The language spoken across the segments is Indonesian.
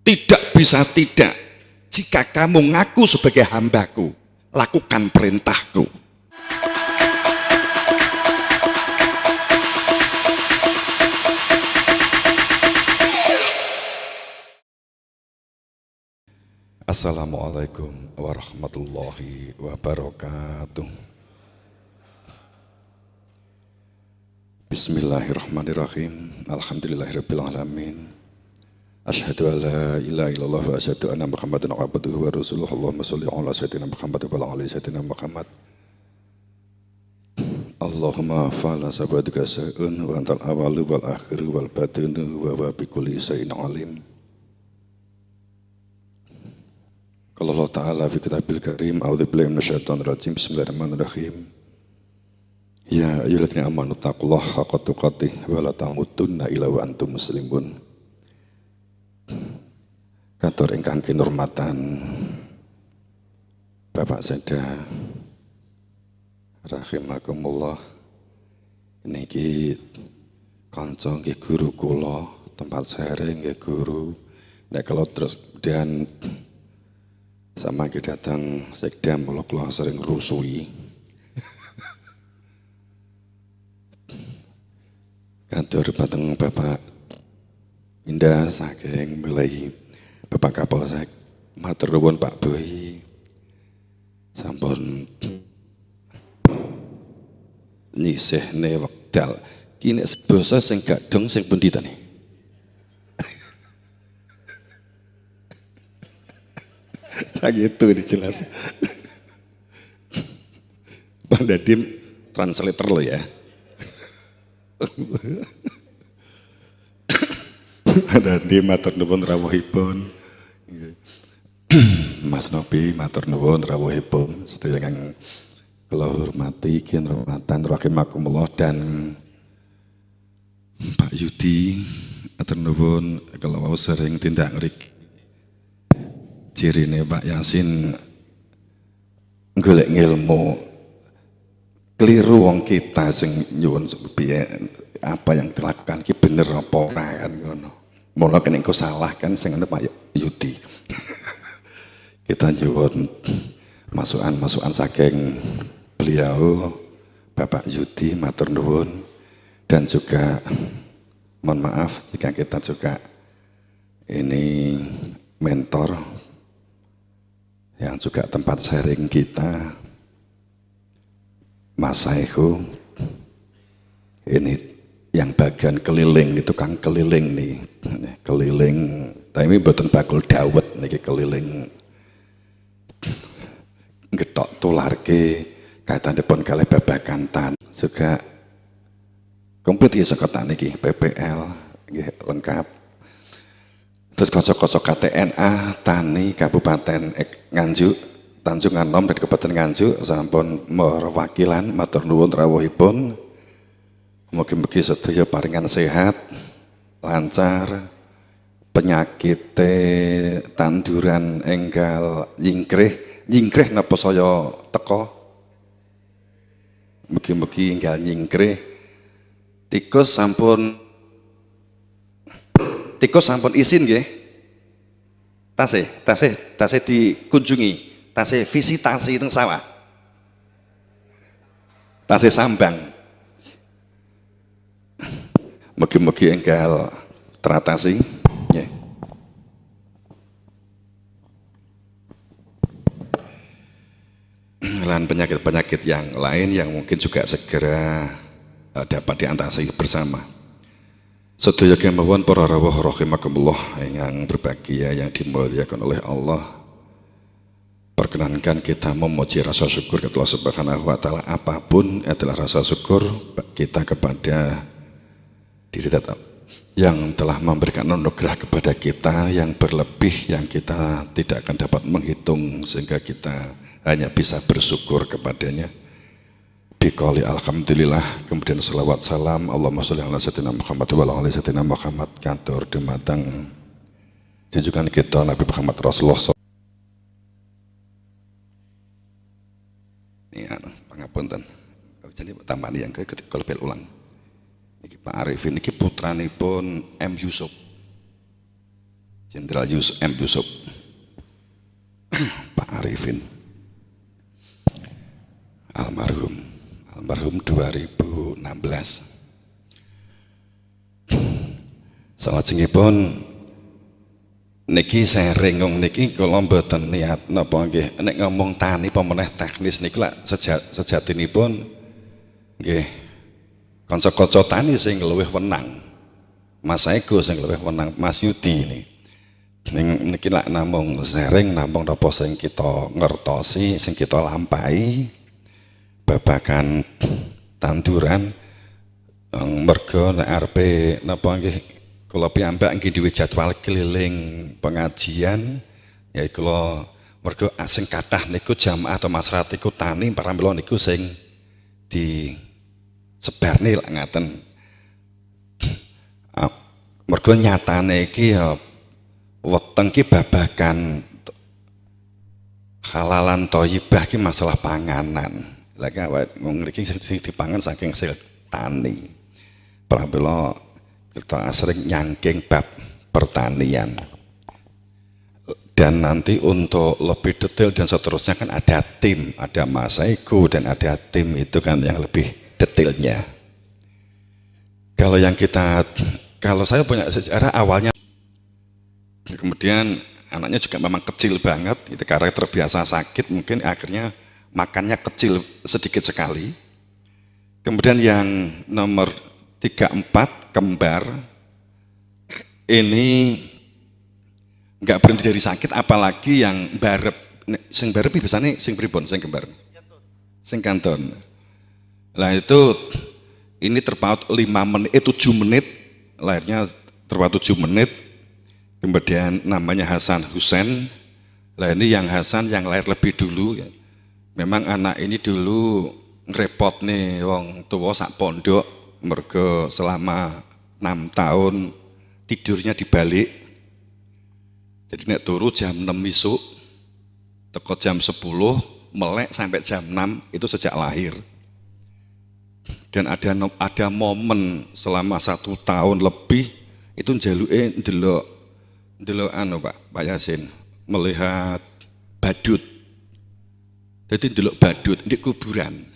Tidak bisa tidak. Jika kamu ngaku sebagai hambaku, lakukan perintahku. Assalamualaikum warahmatullahi wabarakatuh. Bismillahirrahmanirrahim. Alhamdulillahirabbil alamin. Asyhadu an la ilaha illallah wa asyhadu anna Muhammadan abduhu wa rasuluhu. Allahumma shalli ala sayyidina Muhammad wa ala ali sayyidina Muhammad. Allahumma fa'ala sabadika sa'un wa antal awalu wal akhiru wal batinu wa bi kulli shay'in alim. Qala Allah Ta'ala fi kitabil karim, a'udzu billahi minasyaitonir rajim. Bismillahirrahmanirrahim. Ya ayyuhalladzina amanu taqullaha haqqa tuqatih wa la tamutunna illa wa antum muslimun. Katur ingkang kinurmatan Bapak Seda rahimakumullah, niki kanca nggih guru kula, tempat sharing nggih guru. Nek kalau terus kemudian sama kita datang sekda mulo kula sering rusui. Katur bateng Bapak Indah saking mulai Bapak Kapolsek, matur nuwun Pak Boy, sampun nyisihne wekdal. Ki nek basa sing gak dong sing pundi ta nih? Gitu dijelas. Bang Dadim translator lo ya. Ada di matur nuwun rawuhipun. Mas Nobi matur nuwun rawuhipun. Sedaya kang kula hormati kinurmatan rahimakumullah, dan Pak Yudi matur nuwun kalau sering tindak ngrik. Cirine Pak Yasin golek ngilmu, keliru wong kita sing nyuwun piye apa yang dilakukan ki bener apa ora kan ngono. Mula kene engko salah kan sing ngono Pak Yudi. Kita nyuwun masukan saking beliau Bapak Yudi matur nuwun, dan juga mohon maaf jika kita juga ini mentor yang juga tempat sharing kita, Mas Saihu ini yang bagian keliling, itu tukang keliling nih, keliling, tapi mboten bakul dawet niki keliling getok tularke kaitanipun kalih babagan tan, juga komplit iki saka niki PPL nggih lengkap. Terus kocok-kocok KTNA Tani Kabupaten Nganjuk, Tanjung Anom dan Kabupaten Nganjuk sampun perwakilan matur nuwun rawuhipun. Mugi-mugi sedaya paringan sehat, lancar, penyakit tanduran enggal nyingkrih napa saya teko. Mugi-mugi enggal nyingkrih. Tikus sampun izin nggih. Tasih dikunjungi, tasih visitasi teng sawah. Tasih sambang. Mugi-mugi enggal teratasi nggih. Lan penyakit-penyakit yang lain yang mungkin juga segera dapat diatasi bersama. Sedaya kemawon para rawuh rahimakumullah yang berbahagia yang dimuliakan oleh Allah. Perkenankan kita memuji rasa syukur kepada Allah Subhanahu wa taala. Apapun adalah rasa syukur kita kepada diri tetap yang telah memberikan anugerah kepada kita yang berlebih, yang kita tidak akan dapat menghitung, sehingga kita hanya bisa bersyukur kepadanya. Bikoli alhamdulillah, kemudian salawat salam Allahumma sholli ala sayyidina Muhammad wa ala ali sayyidina Muhammad. Kantor dumateng junjungan kita Nabi Muhammad Rasulullah. Ya, pangapunten. Jadi tambahan yang kelepel ulang. Niki Pak Arifin niki putranipun M Yusuf. Jenderal M. Yusuf, Pak Arifin, almarhum 2016. Salajengipun niki sering niki kula mboten niat napa nggih nek ngomong tani pemeneh teknis niku lak sejatinipun nggih kanca-kanca tani sing luwih wenang. Mas Eko sing luwih wenang, Mas Yudi niki lak namung sering namung napa sing kita ngertosi, sing kita lampahi babagan tanduran merga nek arepe napa nggih kula piyambak nggih duwe jadwal keliling pengajian ya kula mergo sing kathah niku jamaah atau masyarakat iku tani paramila niku sing disebarne lak ngaten. Mergo nyatane iki ya weteng ki babagan halalan thayyibah ki masalah panganan. Lah wong mriki sing dipangan saking hasil tani. Paramila kita sering nyangking bab pertanian, dan nanti untuk lebih detail dan seterusnya kan ada tim, ada Mas Eko dan ada tim itu kan yang lebih detailnya. Kalau saya punya sejarah awalnya, kemudian anaknya juga memang kecil banget, itu karena terbiasa sakit mungkin akhirnya makannya kecil sedikit sekali. Kemudian yang nomor 34 kembar ini nggak berhenti dari sakit, apalagi yang barep sing barep biasanya sing pripun sing kembar sing kanton. Lah itu ini terpaut 7 menit lahirnya, terpaut 7 menit. Kemudian namanya Hasan Husen. Lah ini yang Hasan yang lahir lebih dulu ya. Memang anak ini dulu ngerepot nih wong tua sak pondok. Mergo selama 6 tahun tidurnya dibalik. Jadi nek turu jam 6 isuk, teko jam 10, melek sampai jam 6 itu sejak lahir. Dan ada momen selama 1 tahun lebih itu njaluke ndelok Pak Yasin melihat badut. Jadi ndelok badut di kuburan.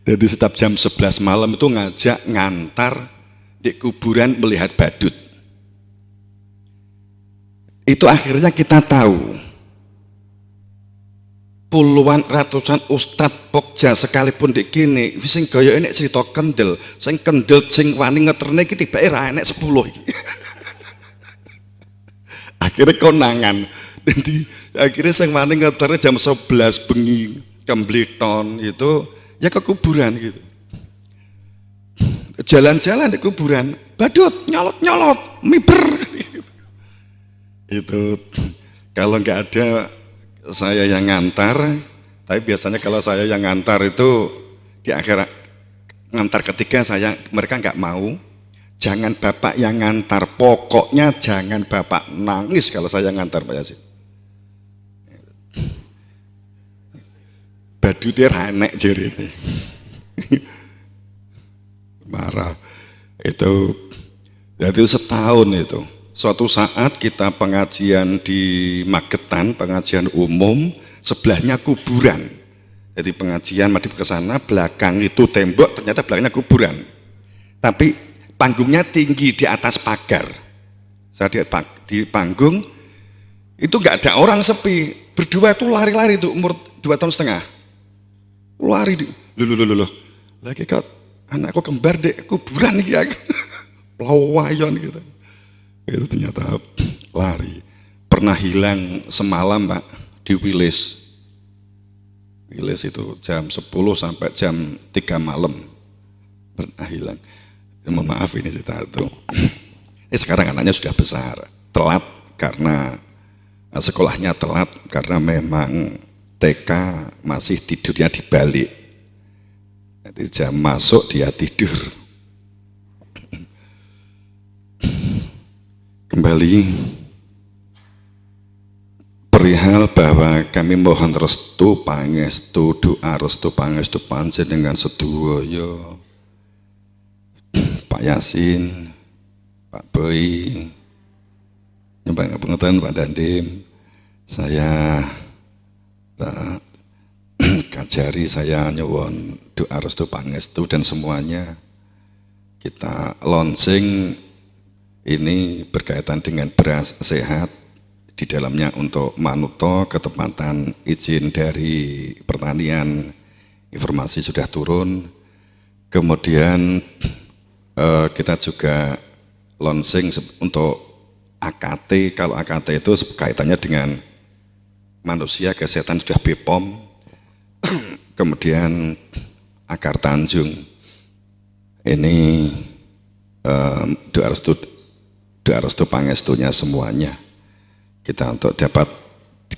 Jadi setiap jam 11 malam itu ngajak ngantar di kuburan melihat badut. Itu akhirnya kita tahu puluhan ratusan ustadz pokja sekalipun di kini sing gaya ini cerita kendel sing wani ngeterne iki tibake ra enek 10 iki. Akhirnya konangan. Jadi akhirnya sing wani ngeterne jam 11 bengi Kembleton itu ya ke kuburan gitu. Jalan-jalan di kuburan, badut nyolot-nyolot, miber. Itu kalau nggak ada saya yang ngantar, tapi biasanya kalau saya yang ngantar itu di akhir ngantar ketiga mereka nggak mau. Jangan bapak yang ngantar, pokoknya jangan bapak nangis kalau saya ngantar Pak Yasin. Badutnya ranek jari ini. Marah. Itu jadi setahun itu. Suatu saat kita pengajian di Magetan, pengajian umum, sebelahnya kuburan. Jadi pengajian madhep ke sana, belakang itu tembok, ternyata belakangnya kuburan. Tapi panggungnya tinggi di atas pagar. Saya di panggung itu nggak ada orang, sepi. Berdua itu lari-lari itu umur 2 tahun setengah. Lari loh. Lagi kok anakku kembar dek kuburan iki aku. Pelawayon gitu. Itu ternyata lari. Pernah hilang semalam Pak di Wilis. Wilis itu jam 10 sampai jam 3 malam. Pernah hilang. Mohon maaf ini cerita itu. Sekarang anaknya sudah besar. Telat karena sekolahnya telat karena memang TK masih tidurnya dibalik. Jadi jam masuk dia tidur. Kembali perihal bahwa kami mohon restu pangestu doa restu pangestu panjenengan sedaya Pak Yasin, Pak Boy, Pengertian Pak Dandim, saya Pak Kajari, saya nyuwun doa restu pangestu dan semuanya kita launching ini berkaitan dengan beras sehat di dalamnya untuk manuto ketepatan izin dari pertanian, informasi sudah turun. Kemudian kita juga launching untuk AKT. Kalau AKT itu kaitannya dengan manusia, kesehatan sudah BPOM. Kemudian Akar Tanjung ini doa restu pangestunya semuanya. Kita untuk dapat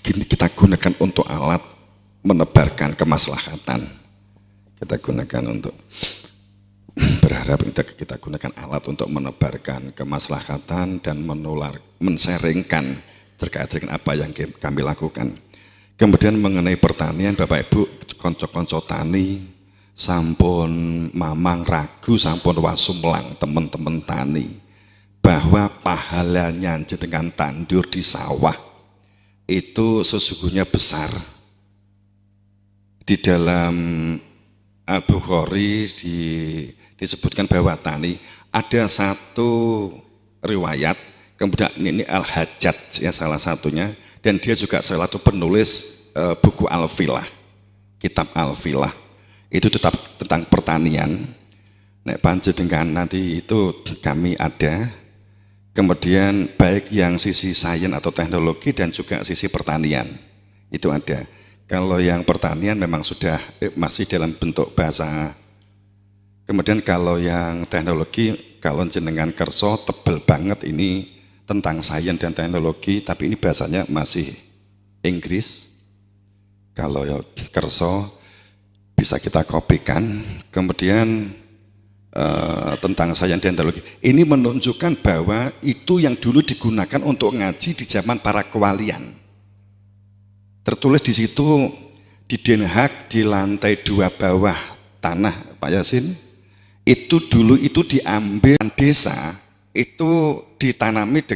kita gunakan untuk alat menebarkan kemaslahatan. Kita gunakan untuk berharap kita gunakan alat untuk menebarkan kemaslahatan dan menseringkan terkait dengan apa yang kami lakukan. Kemudian mengenai pertanian, Bapak Ibu, konco-konco tani, sampun mamang ragu, sampun wasumlang teman-teman tani, bahwa pahalanya jenengan tandur di sawah itu sesungguhnya besar. Di dalam Al-Bukhari disebutkan bahwa tani ada satu riwayat, kemudian ini Al-Hajjaj ya salah satunya, dan dia juga salah satu penulis buku Al-Filah, kitab Al-Filah itu tetap tentang pertanian. Nek panjenengan nanti itu kami ada, kemudian baik yang sisi sains atau teknologi dan juga sisi pertanian itu ada. Kalau yang pertanian memang sudah masih dalam bentuk bahasa. Kemudian kalau yang teknologi, kalau jenengan kerso tebel banget ini tentang sains dan teknologi, tapi ini bahasanya masih Inggris. Kalau ya kerso bisa kita kopikan. Kemudian tentang sains dan teknologi ini menunjukkan bahwa itu yang dulu digunakan untuk ngaji di zaman para kewalian. Tertulis di situ di Den Haag di lantai 2 bawah tanah Pak Yasin, itu dulu itu diambil desa, itu ditanami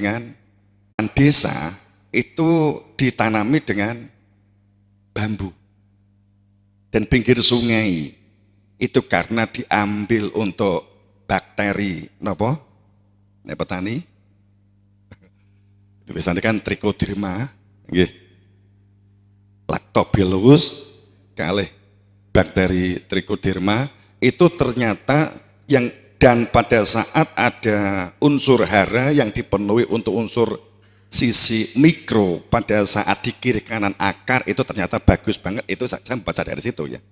dengan bambu. Dan pinggir sungai itu karena diambil untuk bakteri napa? Nek petani tulisannya kan Trichoderma nggih. Lactobacillus kalih bakteri Trichoderma itu ternyata yang, dan pada saat ada unsur hara yang dipenuhi untuk unsur sisi mikro pada saat di kiri kanan akar itu ternyata bagus banget, itu saya baca dari situ ya.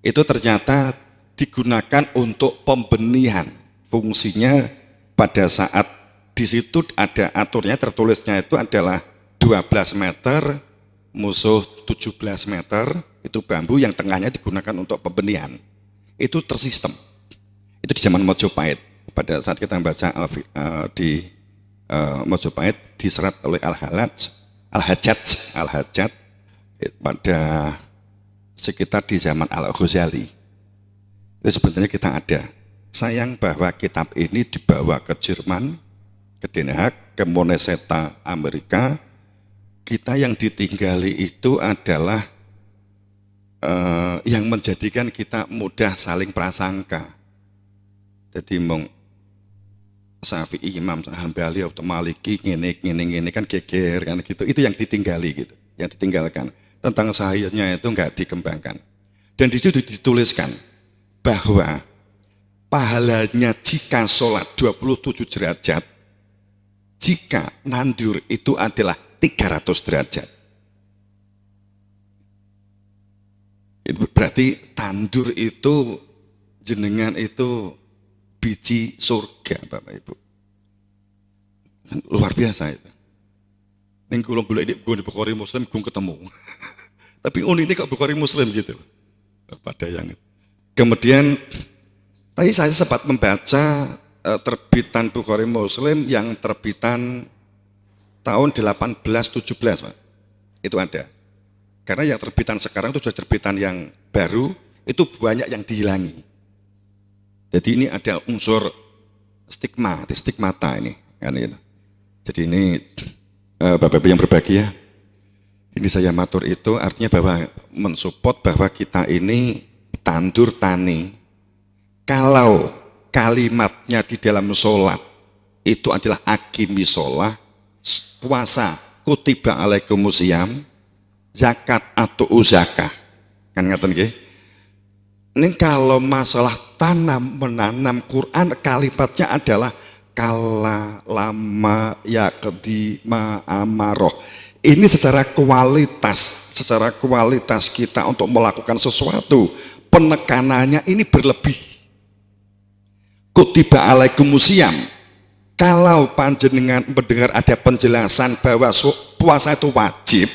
Itu ternyata digunakan untuk pembenihan, fungsinya pada saat di situ ada aturnya, tertulisnya itu adalah 12 meter musuh 17 meter, itu bambu yang tengahnya digunakan untuk pembenihan. Itu tersistem. Itu di zaman Mojopahit. Pada saat kita membaca di Mojopahit diserat oleh Al-Hajjaj pada sekitar di zaman Al-Ghazali. Itu sebenarnya kita ada. Sayang bahwa kitab ini dibawa ke Jerman, ke Den Haag, ke Moneseta Amerika. Kita yang ditinggali itu adalah yang menjadikan kita mudah saling prasangka. Jadi mong Syafi'i, Imam Hambali atau Maliki ngene kan geger kan gitu. Itu yang ditinggali gitu, yang ditinggalkan. Tentang sahihnya itu enggak dikembangkan. Dan di situ dituliskan bahwa pahalanya jika sholat 27 derajat, jika nandur itu adalah 300 derajat. Itu berarti tandur itu jenengan itu biji surga Bapak Ibu. Luar biasa itu. Ning kula golek di Bukhari Muslim gung ketemu. Tapi ini kok Bukhari Muslim gitu. Pada yang. Kemudian tadi saya sempat membaca terbitan Bukhari Muslim yang terbitan tahun 1817 Pak. Itu ada. Karena yang terbitan sekarang itu sudah terbitan yang baru, itu banyak yang dihilangi. Jadi ini ada unsur stigmata ini kan gitu. Jadi ini Bapak-Ibu yang berbahagia, ini saya matur itu artinya bahwa mensupport bahwa kita ini tandur tani. Kalau kalimatnya di dalam sholat itu adalah akimi sholat, puasa kutiba alaikumusiyam, zakat atau zakah, kan ngaten nggih. Ini kalau masalah tanam menanam Quran kalimatnya adalah kala lama yakdi ma amaroh. Ini secara kualitas kita untuk melakukan sesuatu penekanannya ini berlebih. Kutiba alaikumusiyam, kalau panjenengan mendengar ada penjelasan bahwa puasa itu wajib,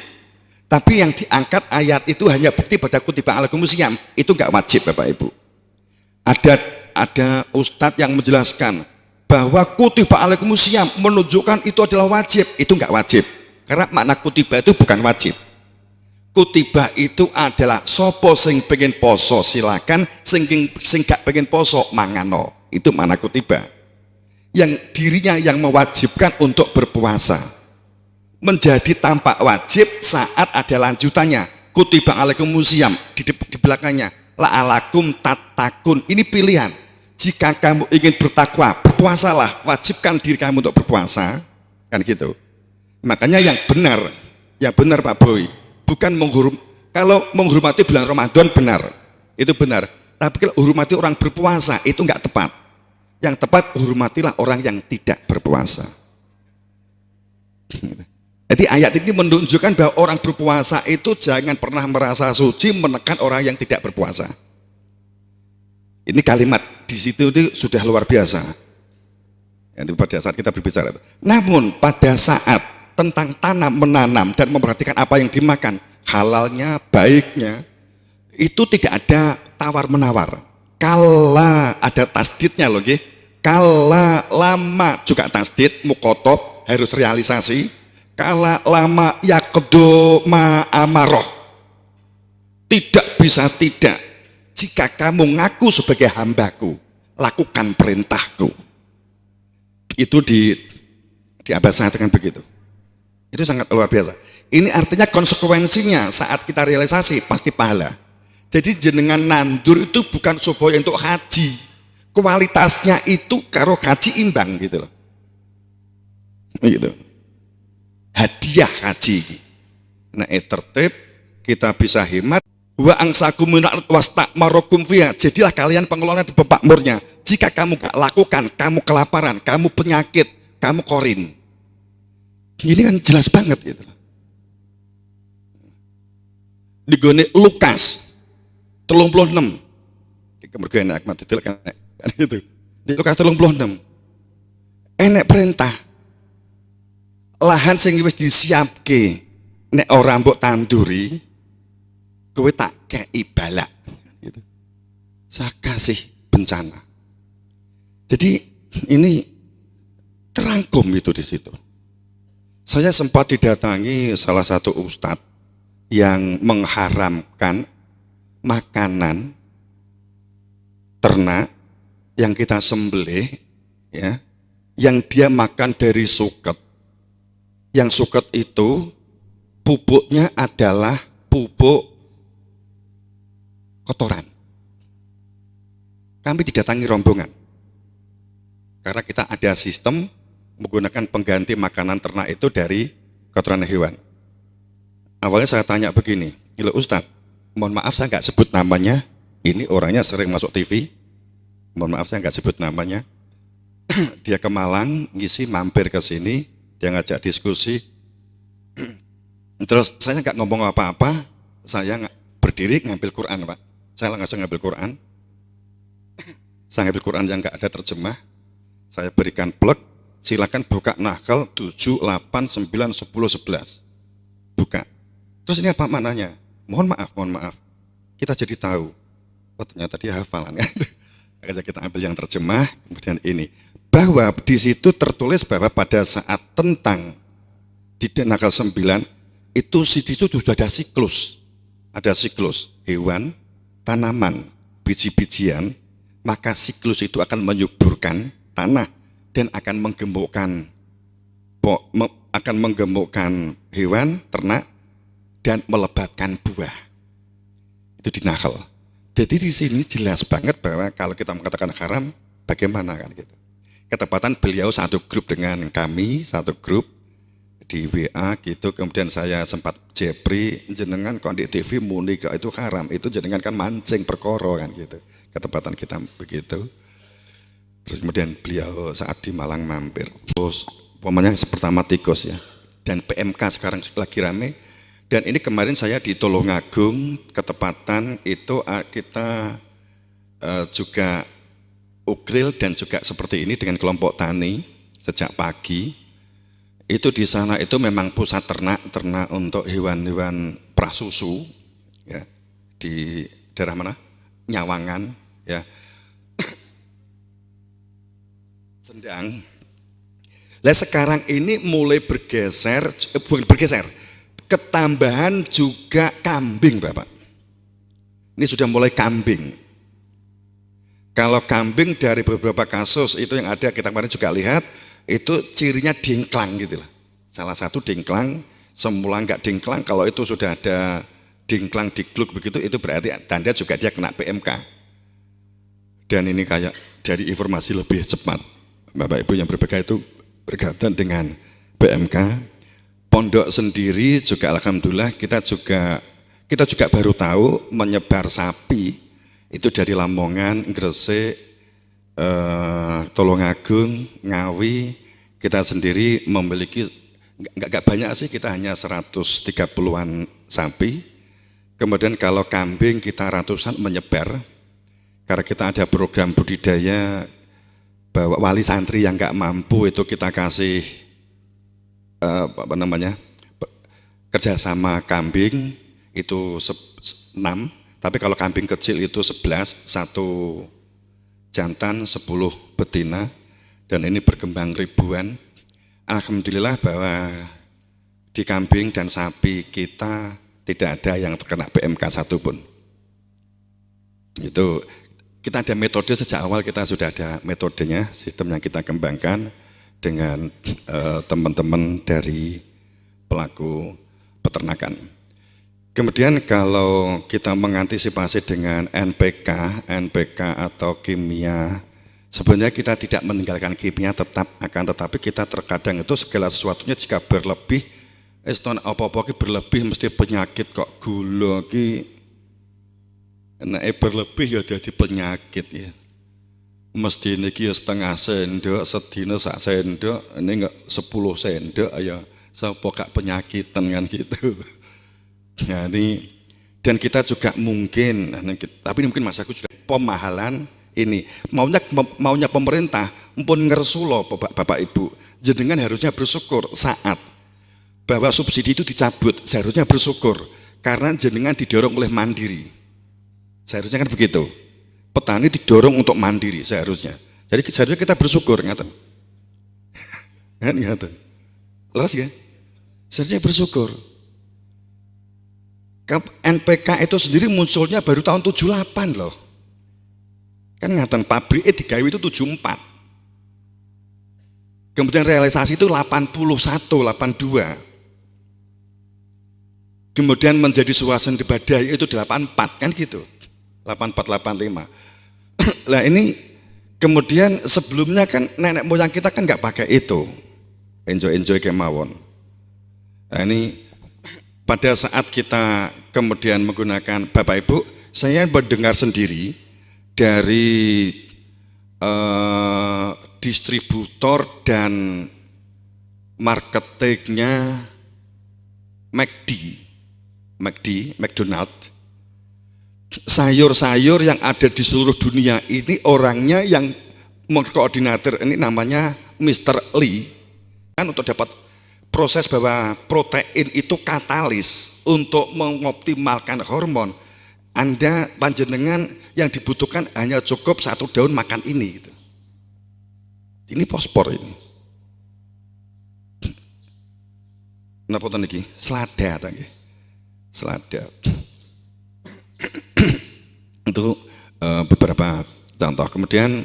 tapi yang diangkat ayat itu hanya bukti pada kutiba alaikumusiyam, itu enggak wajib Bapak Ibu. Ada ustadz yang menjelaskan bahwa kutiba alaikumusiyam menunjukkan itu adalah wajib, itu enggak wajib. Karena makna kutiba itu bukan wajib. Kutiba itu adalah sopo sing pengen poso silakan, sing gak pengen poso mangano. Itu makna kutiba. Yang dirinya yang mewajibkan untuk berpuasa. Menjadi tampak wajib saat ada lanjutannya. Kutiba alaikumusiyam di belakangnya. La'alakum tatakun. Ini pilihan. Jika kamu ingin bertakwa, berpuasalah. Wajibkan diri kamu untuk berpuasa. Kan gitu. Makanya yang benar Pak Boy, bukan kalau menghormati bulan Ramadan benar, itu benar. Tapi kalau menghormati orang berpuasa itu enggak tepat. Yang tepat hormatilah orang yang tidak berpuasa. Jadi ayat ini menunjukkan bahwa orang berpuasa itu jangan pernah merasa suci menekan orang yang tidak berpuasa. Ini kalimat di situ itu sudah luar biasa. Itu pada saat kita berbicara. Namun pada saat tentang tanam, menanam, dan memperhatikan apa yang dimakan, halalnya, baiknya, itu tidak ada tawar-menawar. Kala ada tasdidnya loh, kala lama juga tasdid, mukotob, harus realisasi. Kala lama yakdo ma amaroh, tidak bisa tidak. Jika kamu ngaku sebagai hambaku, lakukan perintahku. Itu di abasah dengan begitu. Itu sangat luar biasa. Ini artinya konsekuensinya saat kita realisasi pasti pahala. Jadi jenengan nandur itu bukan supaya untuk haji. Kualitasnya itu karo haji imbang gitu loh. Gitu. Hadiah haji. Nah, tertib kita bisa hemat. Wa angsakum minat wastakmarokum fiha. Jadilah kalian pengelola di pemakmurnya. Jika kamu gak lakukan, kamu kelaparan, kamu penyakit, kamu korin. Ini kan jelas banget gitu. Digone Lukas 36. Kemergoan Ahmad itu kan gitu. Di Lukas 36. Enek perintah. Lahan sing wis disiapke nek ora mbok tanduri, kowe tak kei balak gitu. Saya kasih bencana. Jadi ini terangkum itu di situ. Saya sempat didatangi salah satu ustadz yang mengharamkan makanan ternak yang kita sembelih, ya, yang dia makan dari suket. Yang suket itu pupuknya adalah pupuk kotoran. Kami didatangi rombongan karena kita ada sistem menggunakan pengganti makanan ternak itu dari kotoran hewan. Awalnya saya tanya begini, "Gila Ustadz, mohon maaf saya nggak sebut namanya, ini orangnya sering masuk TV, mohon maaf saya nggak sebut namanya." Dia ke Malang, ngisi mampir ke sini, dia ngajak diskusi. Terus saya nggak ngomong apa-apa, saya berdiri ngambil Quran Pak. Saya langsung ngambil Quran. Saya ngambil Quran yang nggak ada terjemah, saya berikan plek. Silakan buka Nahl 7, 8, 9, 10, 11. Buka. Terus ini apa maknanya? Mohon maaf. Kita jadi tahu. Oh ternyata dia hafalan. Akhirnya kita ambil yang terjemah, kemudian ini. Bahwa di situ tertulis bahwa pada saat tentang di Nahl 9, itu di situ sudah ada siklus. Ada siklus hewan, tanaman, biji-bijian, maka siklus itu akan menyuburkan tanah dan akan menggembokkan akan menggemukkan hewan, ternak, dan melebatkan buah. Itu di Nahl. Jadi di sini jelas banget bahwa kalau kita mengatakan haram, bagaimana kan gitu. Ketepatan beliau satu grup dengan kami, satu grup di WA gitu, kemudian saya sempat jepri, jenengan kok di TV muni kok itu haram, itu jenengan kan mancing perkara kan gitu. Ketepatan kita begitu. Terus kemudian beliau saat di Malang mampir. Terus pokoknya pertama tikus ya. Dan PMK sekarang lagi rame. Dan ini kemarin saya di Tulungagung, ketepatan itu kita juga ukril dan juga seperti ini dengan kelompok tani sejak pagi. Itu di sana itu memang pusat ternak untuk hewan-hewan prasusu ya, di daerah mana? Nyawangan ya. Sendang. Lah sekarang ini mulai bergeser, bukan bergeser, ketambahan juga kambing Bapak. Ini sudah mulai kambing. Kalau kambing dari beberapa kasus itu yang ada kita kemarin juga lihat, itu cirinya dingklang gitu lah. Salah satu dingklang, semula enggak dingklang, kalau itu sudah ada dingklang digluk begitu, itu berarti tanda juga dia kena PMK. Dan ini kayak dari informasi lebih cepat, Bapak Ibu yang berbagai itu berkaitan dengan PMK. Pondok sendiri juga alhamdulillah kita juga baru tahu menyebar sapi itu dari Lamongan, Gresik, Tulungagung, Ngawi. Kita sendiri memiliki enggak banyak sih, kita hanya 130-an sapi. Kemudian kalau kambing kita ratusan menyebar karena kita ada program budidaya bahwa wali santri yang enggak mampu itu kita kasih kerjasama kambing itu 6, tapi kalau kambing kecil itu 11, 1 jantan 10 betina, dan ini berkembang ribuan. Alhamdulillah bahwa di kambing dan sapi kita tidak ada yang terkena PMK satupun. Itu kita ada metode sejak awal, kita sudah ada metodenya, sistem yang kita kembangkan dengan teman-teman dari pelaku peternakan. Kemudian kalau kita mengantisipasi dengan NPK atau kimia, sebenarnya kita tidak meninggalkan kimia, tetapi kita terkadang itu segala sesuatunya jika berlebih, apa-apa berlebih mesti penyakit kok, gula ki berlebih ya jadi penyakit ya. Mesti niki setengah sendok, sedina sak sendok, ini enggak 10 sendok ya, sapa gak penyakitan kan gitu. Jadi dan kita juga mungkin, tapi mungkin masaku sudah pemahalan ini maunya pemerintah pun ngersulo Bapak Ibu, jenengan harusnya bersyukur saat bahwa subsidi itu dicabut, seharusnya bersyukur karena jenengan didorong oleh mandiri. Seharusnya kan begitu. Petani didorong untuk mandiri seharusnya. Jadi seharusnya kita bersyukur, ngaten. Kan ngaten. Leres ya? Seharusnya bersyukur. NPK itu sendiri munculnya baru tahun 78 loh. Kan ngaten, pabriknya digawe itu 74. Kemudian realisasi itu 81, 82. Kemudian menjadi suasana badai itu 84 kan gitu. 84, 85. Lah ini kemudian sebelumnya kan nenek moyang kita kan nggak pakai itu, enjoy kemawon. Nah ini pada saat kita kemudian menggunakan, Bapak Ibu, saya mendengar sendiri dari distributor dan marketingnya McDonald. Sayur-sayur yang ada di seluruh dunia ini orangnya yang mengkoordinator ini namanya Mr. Lee kan, untuk dapat proses bahwa protein itu katalis untuk mengoptimalkan hormon. Anda panjenengan yang dibutuhkan hanya cukup 1 daun makan ini gitu. Ini pospor ini. Napa to niki? Selada ta nggih. Selada. Itu beberapa contoh. Kemudian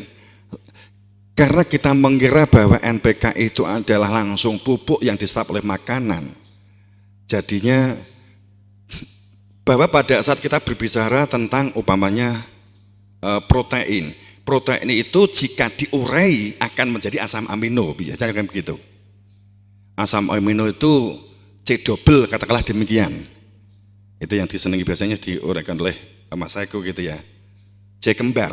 Karena kita mengira bahwa NPK itu adalah langsung pupuk yang diserap oleh makanan. Jadinya bahwa pada saat kita berbicara tentang umpamanya protein. Protein itu jika diurai akan menjadi asam amino, biasanya kan begitu. Asam amino itu C double katakanlah demikian. Itu yang disenangi biasanya diuraikan oleh Mas Eko gitu ya. C kembar.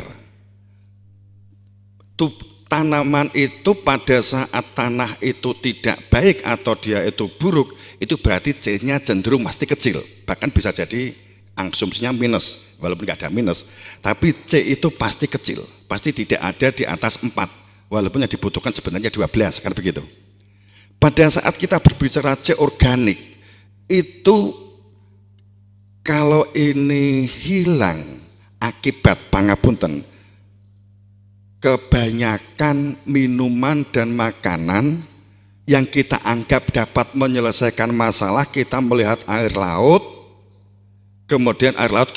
Tanaman itu pada saat tanah itu tidak baik atau dia itu buruk, itu berarti C-nya cenderung pasti kecil, bahkan bisa jadi asumsinya minus, walaupun nggak ada minus, tapi C itu pasti kecil, pasti tidak ada di atas 4, walaupun yang dibutuhkan sebenarnya 12, kan begitu. Pada saat kita berbicara C organik, itu kalau ini hilang akibat pangapunten, kebanyakan minuman dan makanan yang kita anggap dapat menyelesaikan masalah, kita melihat air laut, kemudian air laut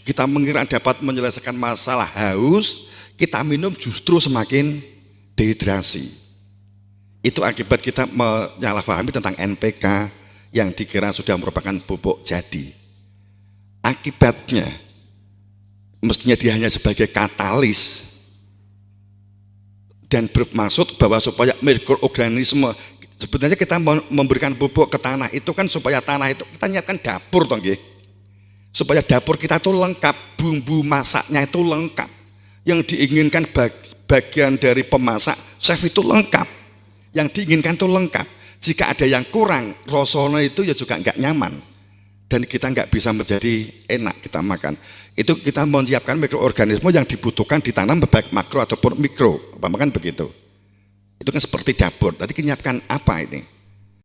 kita mengira dapat menyelesaikan masalah haus, kita minum justru semakin dehidrasi. Itu akibat kita menyalahpahami tentang NPK yang dikira sudah merupakan pupuk jadi. Akibatnya mestinya dia hanya sebagai katalis dan bermaksud bahwa supaya mikroorganisme, sebenarnya kita memberikan pupuk ke tanah itu kan supaya tanah itu kita nyiapkan dapur toh nggih. Supaya dapur kita itu lengkap, bumbu masaknya itu lengkap. Yang diinginkan bagian dari pemasak, chef itu lengkap. Yang diinginkan itu lengkap. Jika ada yang kurang, rasanya itu ya juga enggak nyaman. Dan kita enggak bisa menjadi enak kita makan. Itu kita menyiapkan mikroorganisme yang dibutuhkan ditanam baik makro ataupun mikro, apa kan begitu. Itu kan seperti dapur. Tadi menyiapkan apa ini?